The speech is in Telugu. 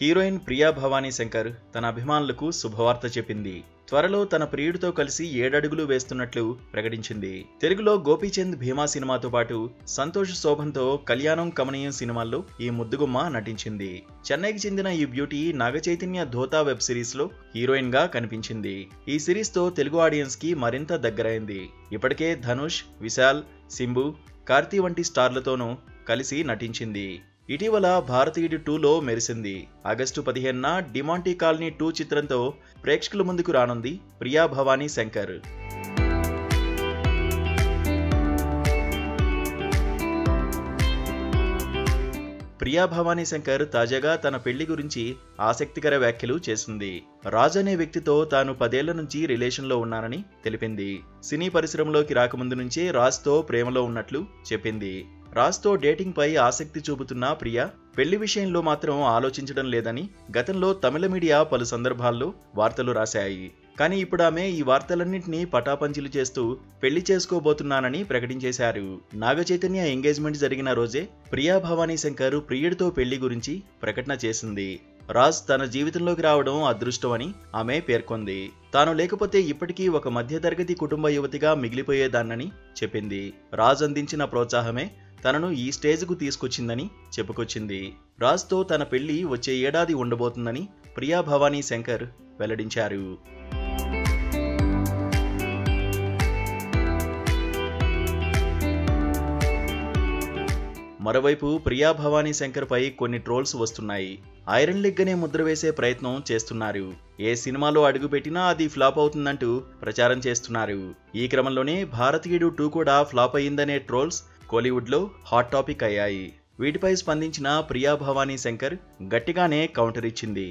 హీరోయిన్ ప్రియా భవానీ శంకర్ తన అభిమానులకు శుభవార్త చెప్పింది. త్వరలో తన ప్రియుడితో కలిసి 7 అడుగులు వేస్తున్నట్లు ప్రకటించింది. తెలుగులో గోపీచంద్ భీమా సినిమాతో పాటు సంతోష్ శోభన్తో కళ్యాణం కమనీయం సినిమాల్లో ఈ ముద్దుగుమ్మ నటించింది. చెన్నైకి చెందిన ఈ బ్యూటీ నాగచైతన్య ధోతా వెబ్ సిరీస్ లో హీరోయిన్ గా కనిపించింది. ఈ సిరీస్ తో తెలుగు ఆడియన్స్ కి మరింత దగ్గరైంది. ఇప్పటికే ధనుష్, విశాల్, సింబు, కార్తీ వంటి స్టార్లతోనూ కలిసి నటించింది. ఇటీవల భారతీయుడు 2లో మెరిసింది. ఆగస్టు 15న డిమాంటీ కాలనీ 2 చిత్రంతో ప్రేక్షకుల ముందుకు రానుంది ప్రియా భవానీ శంకర్. ప్రియా భవానీ శంకర్ తాజాగా తన పెళ్లి గురించి ఆసక్తికర వ్యాఖ్యలు చేసింది. రాజ్ అనే వ్యక్తితో తాను 10 ఏళ్ల నుంచి రిలేషన్లో ఉన్నానని తెలిపింది. సినీ పరిశ్రమలోకి రాకముందు నుంచే రాజ్తో ప్రేమలో ఉన్నట్లు చెప్పింది. రాజ్తో డేటింగ్ పై ఆసక్తి చూపుతున్న ప్రియా పెళ్లి విషయంలో మాత్రం ఆలోచించడం లేదని గతంలో తమిళ మీడియా పలు సందర్భాల్లో వార్తలు రాశాయి. కానీ ఇప్పుడు ఆమె ఈ వార్తలన్నింటినీ పటాపంచలు చేస్తూ పెళ్లి చేసుకోబోతున్నానని ప్రకటించేశారు. నాగచైతన్య ఎంగేజ్మెంట్ జరిగిన రోజే ప్రియా భవానీ శంకర్ ప్రియుడితో పెళ్లి గురించి ప్రకటన చేసింది. రాజ్ తన జీవితంలోకి రావడం అదృష్టమని ఆమె పేర్కొంది. తాను లేకపోతే ఇప్పటికీ ఒక మధ్యతరగతి కుటుంబ యువతిగా మిగిలిపోయేదాన్నని చెప్పింది. రాజ్ అందించిన ప్రోత్సాహమే తనను ఈ స్టేజ్కు తీసుకొచ్చిందని చెప్పుకొచ్చింది. రాజ్తో తన పెళ్లి వచ్చే ఏడాది ఉండబోతుందని ప్రియా భవానీ శంకర్ వెల్లడించారు. మరోవైపు ప్రియా భవానీ శంకర్ పై కొన్ని ట్రోల్స్ వస్తున్నాయి. ఐరన్ లెగ్ అనే ముద్ర వేసే ప్రయత్నం చేస్తున్నారు. ఏ సినిమాలో అడుగుపెట్టినా అది ఫ్లాప్ అవుతుందంటూ ప్రచారం చేస్తున్నారు. ఈ క్రమంలోనే భారతీయుడు 2 కూడా ఫ్లాప్ అయ్యిందనే ట్రోల్స్ కోలీవుడ్ లో హాట్ టాపిక్ అయ్యాయి. వీటిపై స్పందించిన ప్రియా భవానీ శంకర్ గట్టిగానే కౌంటర్ ఇచ్చింది.